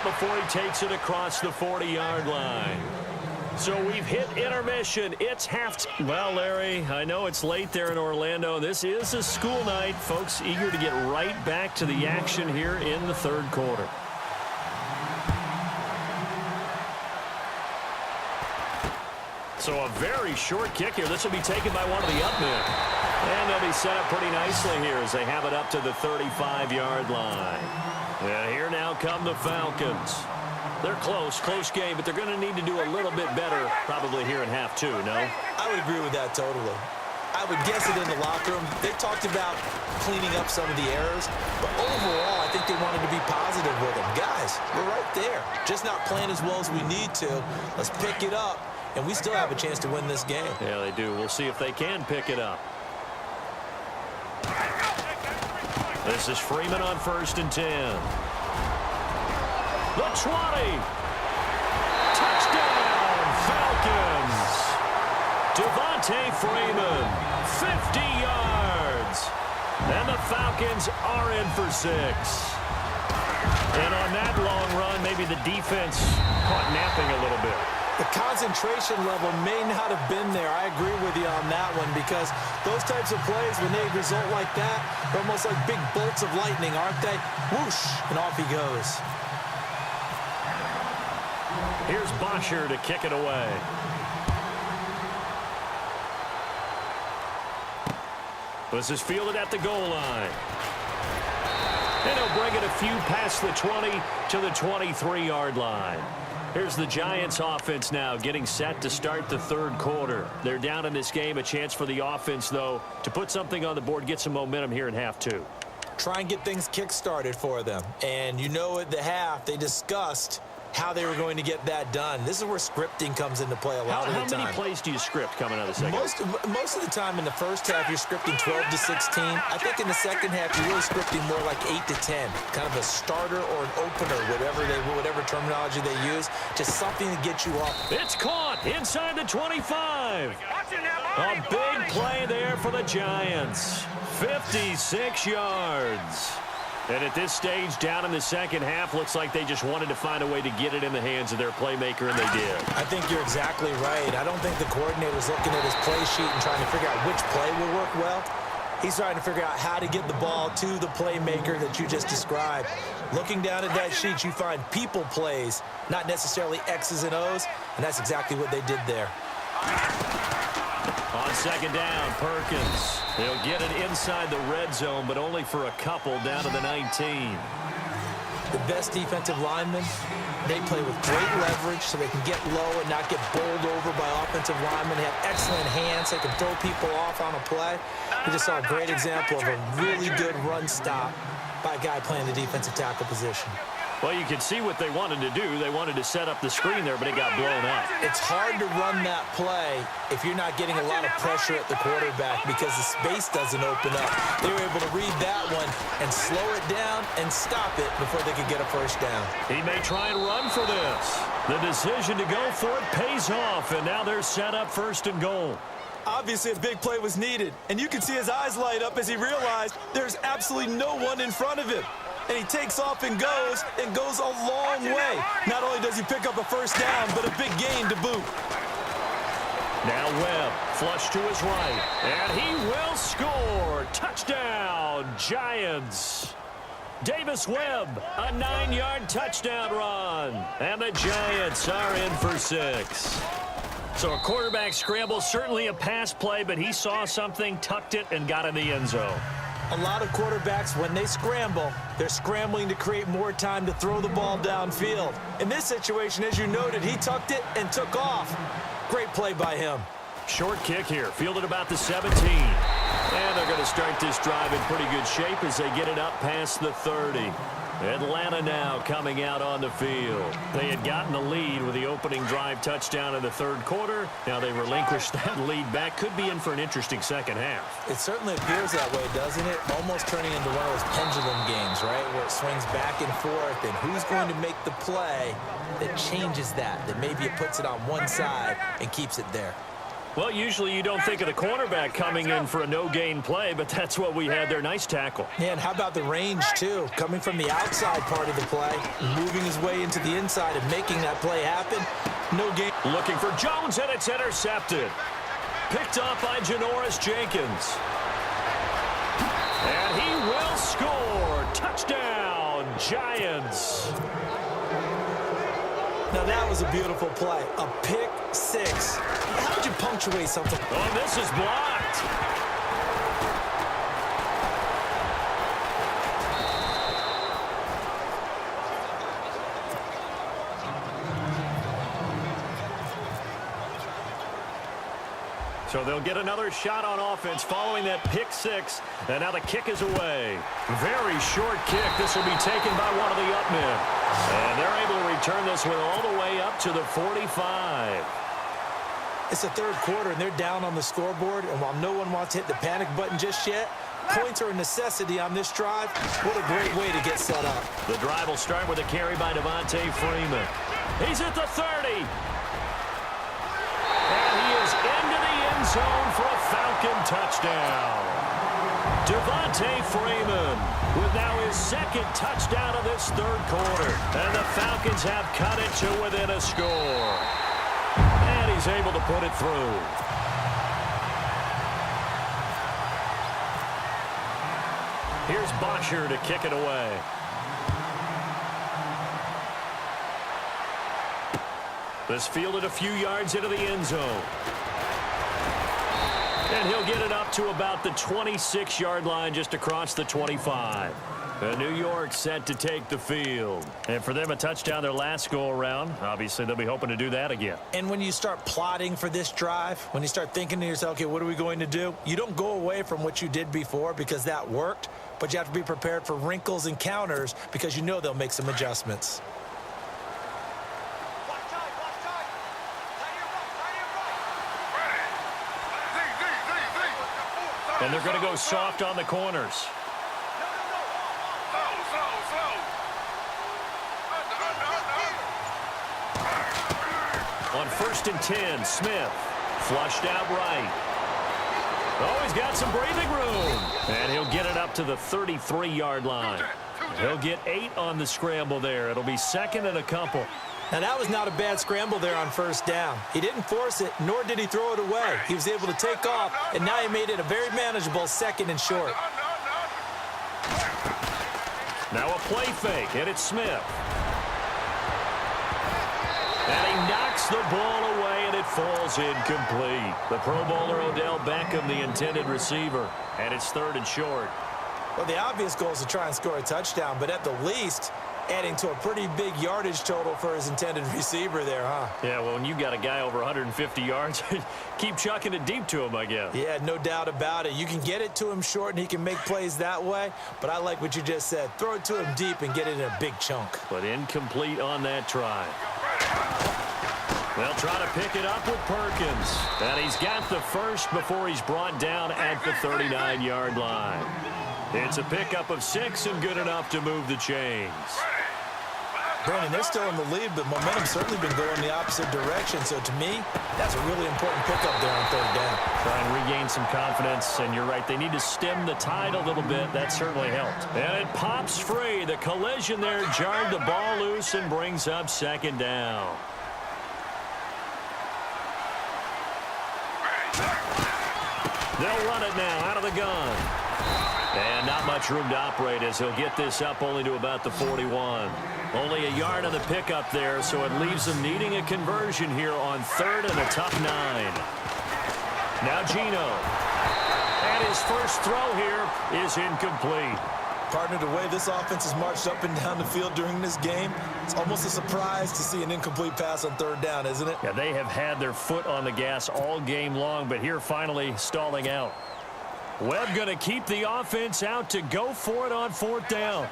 before he takes it across the 40-yard line. So we've hit intermission. It's halftime. Well, Larry, I know it's late there in Orlando. This is a school night. Folks eager to get right back to the action here in the third quarter. So a very short kick here. This will be taken by one of the up men. And they'll be set up pretty nicely here as they have it up to the 35-yard line. And here now come the Falcons. They're close game, but they're going to need to do a little bit better probably here in half two, no? I would agree with that totally. I would guess it in the locker room. They talked about cleaning up some of the errors, but overall, I think they wanted to be positive with them. Guys, we're right there. Just not playing as well as we need to. Let's pick it up, and we still have a chance to win this game. Yeah, they do. We'll see if they can pick it up. This is Freeman on 1st and 10. The 20. Touchdown, Falcons. Devontae Freeman, 50 yards. And the Falcons are in for 6. And on that long run, maybe the defense caught napping a little bit. The concentration level may not have been there. I agree with you on that one because those types of plays, when they result like that, they're almost like big bolts of lightning, aren't they? Whoosh, and off he goes. Here's Bosher to kick it away. This is fielded at the goal line. And he'll bring it a few past the 20 to the 23-yard line. Here's the Giants offense now getting set to start the third quarter. They're down in this game. A chance for the offense, though, to put something on the board, get some momentum here in half two. Try and get things kick-started for them. And you know at the half, they discussed how they were going to get that done. This is where scripting comes into play a lot of the time. How many plays do you script coming out of the second? Most of the time in the first half, you're scripting 12 to 16. I think in the second half, you're really scripting more like 8 to 10. Kind of a starter or an opener, whatever terminology they use. Just something to get you off. It's caught inside the 25. A big play there for the Giants. 56 yards. And at this stage, down in the second half, looks like they just wanted to find a way to get it in the hands of their playmaker, and they did. I think you're exactly right. I don't think the coordinator's looking at his play sheet and trying to figure out which play will work well. He's trying to figure out how to get the ball to the playmaker that you just described. Looking down at that sheet, you find people plays, not necessarily X's and O's, and that's exactly what they did there. On second down, Perkins. They'll get it inside the red zone, but only for a couple down to the 19. The best defensive linemen, they play with great leverage so they can get low and not get bowled over by offensive linemen. They have excellent hands. They can throw people off on a play. We just saw a great example of a really good run stop by a guy playing the defensive tackle position. Well, you can see what they wanted to do. They wanted to set up the screen there, but it got blown up. It's hard to run that play if you're not getting a lot of pressure at the quarterback because the space doesn't open up. They were able to read that one and slow it down and stop it before they could get a first down. He may try and run for this. The decision to go for it pays off, and now they're set up 1st and goal. Obviously, a big play was needed, and you can see his eyes light up as he realized there's absolutely no one in front of him. And he takes off and goes a long way. Not only does he pick up a first down, but a big gain to boot. Now Webb, flush to his right, and he will score. Touchdown, Giants. Davis Webb, a 9-yard touchdown run. And the Giants are in for 6. So a quarterback scramble, certainly a pass play, but he saw something, tucked it, and got in the end zone. A lot of quarterbacks, when they scramble, they're scrambling to create more time to throw the ball downfield. In this situation, as you noted, he tucked it and took off. Great play by him. Short kick here, fielded about the 17. And they're going to start this drive in pretty good shape as they get it up past the 30. Atlanta now coming out on the field. They had gotten the lead with the opening drive touchdown in the third quarter. Now they relinquished that lead back. Could be in for an interesting second half. It certainly appears that way, doesn't it? Almost turning into one of those pendulum games, right? Where it swings back and forth, and who's going to make the play that changes that maybe it puts it on one side and keeps it there. Well, usually you don't think of the cornerback coming in for a no-gain play, but that's what we had there. Nice tackle. Yeah, and how about the range, too? Coming from the outside part of the play, moving his way into the inside and making that play happen. No gain. Looking for Jones, and it's intercepted. Picked off by Janoris Jenkins. And he will score. Touchdown, Giants. Now, that was a beautiful play. A pick six. How would you punctuate something? Oh, this is blocked. So they'll get another shot on offense following that pick six. And now the kick is away. Very short kick. This will be taken by one of the up men. And they're able to return this one all the way up to the 45. It's the third quarter, and they're down on the scoreboard. And while no one wants to hit the panic button just yet, points are a necessity on this drive. What a great way to get set up. The drive will start with a carry by Devontae Freeman. He's at the 30. And he is into the end zone for a Falcon touchdown. Devontae Freeman with now his second touchdown of this third quarter. And the Falcons have cut it to within a score. And he's able to put it through. Here's Bosher to kick it away. This fielded a few yards into the end zone. And he'll get it up to about the 26-yard line just across the 25. And New York set to take the field. And for them, a touchdown their last go-around. Obviously, they'll be hoping to do that again. And when you start plotting for this drive, when you start thinking to yourself, okay, what are we going to do? You don't go away from what you did before because that worked, but you have to be prepared for wrinkles and counters because you know they'll make some adjustments. And they're going to go soft on the corners. On 1st and 10, Smith flushed out right. Oh, he's got some breathing room. And he'll get it up to the 33-yard line. He'll get 8 on the scramble there. It'll be second and a couple. Now, that was not a bad scramble there on first down. He didn't force it, nor did he throw it away. He was able to take off, and now he made it a very manageable second and short. Now a play fake, and it's Smith. And he knocks the ball away, and it falls incomplete. The Pro Bowler Odell Beckham, the intended receiver, and it's 3rd and short. Well, the obvious goal is to try and score a touchdown, but at the least, adding to a pretty big yardage total for his intended receiver there, huh? Yeah, well, when you got a guy over 150 yards, keep chucking it deep to him, I guess. Yeah, no doubt about it. You can get it to him short, and he can make plays that way, but I like what you just said. Throw it to him deep and get it in a big chunk. But incomplete on that try. They'll try to pick it up with Perkins. And he's got the first before he's brought down at the 39-yard line. It's a pickup of 6 and good enough to move the chains. Brandon, they're still in the lead, but momentum's certainly been going the opposite direction. So to me, that's a really important pickup there on 3rd down. Try and regain some confidence, and you're right. They need to stem the tide a little bit. That certainly helped. And it pops free. The collision there jarred the ball loose and brings up 2nd down. They'll run it now out of the gun. And not much room to operate as he'll get this up only to about the 41. Only a yard on the pickup there, so it leaves them needing a conversion here on 3rd and a tough 9. Now Geno. And his first throw here is incomplete. Partner, the way this offense has marched up and down the field during this game, it's almost a surprise to see an incomplete pass on 3rd down, isn't it? Yeah, they have had their foot on the gas all game long, but here finally stalling out. Webb going to keep the offense out to go for it on 4th down.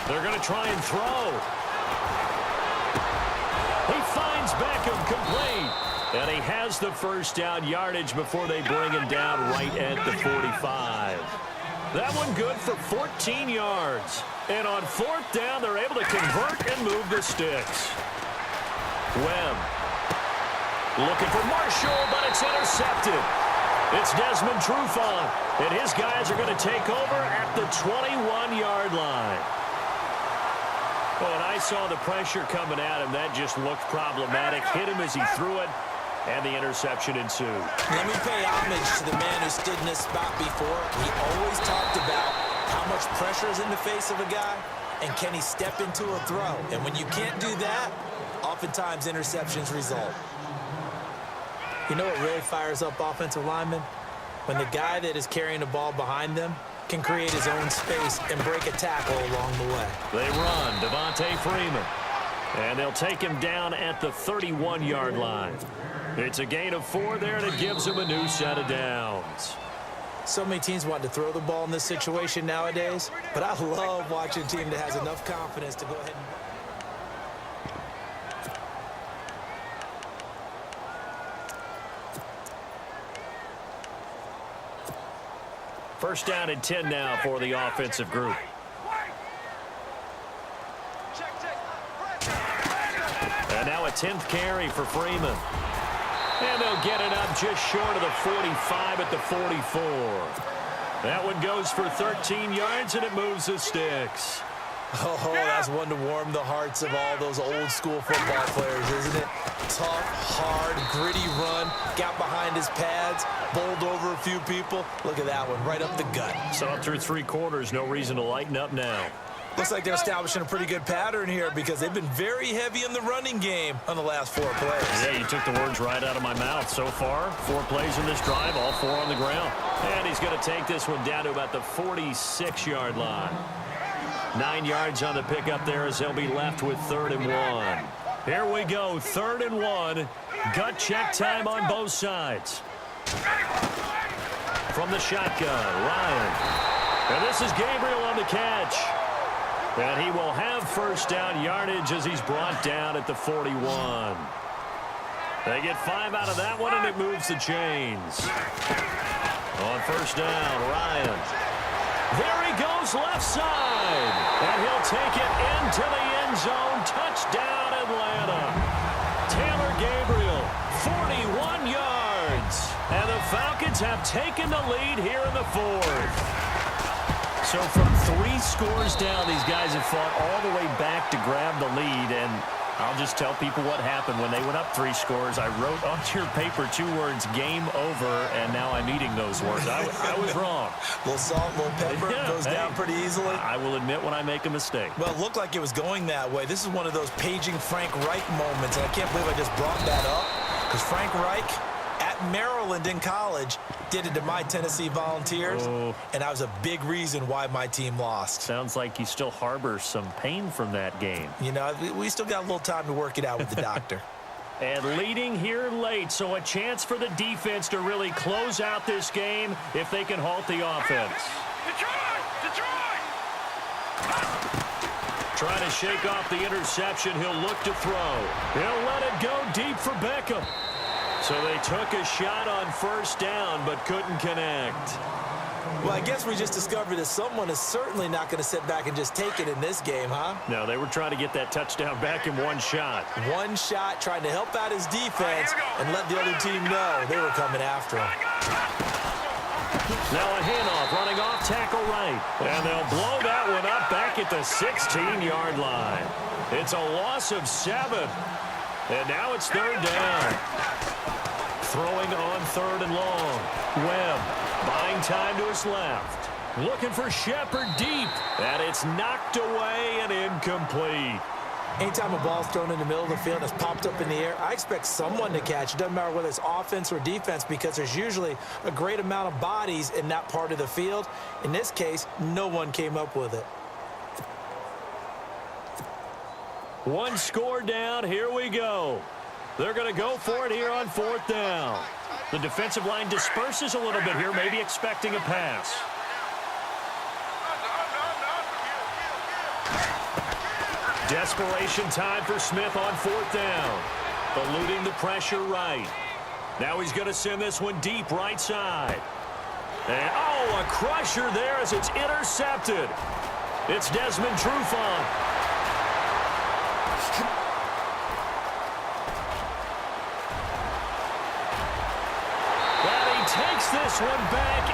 They're going to try and throw. He finds Beckham complete. And he has the first down yardage before they bring him down right at the 45. That one good for 14 yards. And on fourth down, they're able to convert and move the sticks. Webb looking for Marshall, but it's intercepted. It's Desmond Trufant, and his guys are going to take over at the 21-yard line. Well, when I saw the pressure coming at him, that just looked problematic. Hit him as he threw it, and the interception ensued. Let me pay homage to the man who stood in this spot before. He always talked about how much pressure is in the face of a guy, and can he step into a throw? And when you can't do that, oftentimes interceptions result. You know what really fires up offensive linemen? When the guy that is carrying the ball behind them can create his own space and break a tackle along the way. They run, Devontae Freeman. And they'll take him down at the 31-yard line. It's a gain of 4 there, and it gives them a new set of downs. So many teams want to throw the ball in this situation nowadays, but I love watching a team that has enough confidence to go ahead and... First down and 10 now for the offensive group. And now a 10th carry for Freeman. And they'll get it up just short of the 45 at the 44. That one goes for 13 yards, and it moves the sticks. Oh, that's one to warm the hearts of all those old-school football players, isn't it? Tough, hard, gritty run, got behind his pads, bowled over a few people. Look at that one, right up the gut. So up through 3 quarters, no reason to lighten up now. Looks like they're establishing a pretty good pattern here because they've been very heavy in the running game on the last 4 plays. Yeah, you took the words right out of my mouth. So far, 4 plays in this drive, all 4 on the ground. And he's going to take this one down to about the 46-yard line. 9 yards on the pickup there as they'll be left with 3rd and 1. Here we go, 3rd and 1. Gut check time on both sides. From the shotgun, Ryan. And this is Gabriel on the catch. And he will have first down yardage as he's brought down at the 41. They get 5 out of that one, and it moves the chains. On first down, Ryan. There he goes left side. And he'll take it into the end zone. Touchdown, Atlanta. Taylor Gabriel, 41 yards. And the Falcons have taken the lead here in the 4th. So from 3 scores down, these guys have fought all the way back to grab the lead. And I'll just tell people what happened when they went up 3 scores. I wrote onto your paper 2 words, game over, and now I'm eating those words. I was wrong. A little salt, a little pepper, goes down pretty easily. I will admit when I make a mistake. Well, it looked like it was going that way. This is one of those paging Frank Reich moments, and I can't believe I just brought that up because Frank Reich at Maryland in college did it to my Tennessee Volunteers, and that was a big reason why my team lost. Sounds like you still harbor some pain from that game. You know, we still got a little time to work it out with the doctor. And leading here late, so a chance for the defense to really close out this game if they can halt the offense. Detroit! Trying to shake off the interception. He'll look to throw. He'll let it go deep for Beckham. So they took a shot on first down, but couldn't connect. Well, I guess we just discovered that someone is certainly not going to sit back and just take it in this game, huh? No, they were trying to get that touchdown back in one shot. One shot, trying to help out his defense and let the other team know they were coming after him. Now a handoff, running off tackle right. And they'll blow that one up back at the 16-yard line. It's a loss of 7. And now it's 3rd down. Throwing on 3rd and long. Webb buying time to his left. Looking for Shepard deep. And it's knocked away and incomplete. Anytime a ball's thrown in the middle of the field and it's popped up in the air, I expect someone to catch. It doesn't matter whether it's offense or defense because there's usually a great amount of bodies in that part of the field. In this case, no one came up with it. 1 score down. Here we go. They're going to go for it here on 4th down. The defensive line disperses a little bit here, maybe expecting a pass. Desperation time for Smith on 4th down. Eluding the pressure right. Now he's going to send this one deep right side. And, oh, a crusher there as it's intercepted. It's Desmond Trufant. And he takes this one back.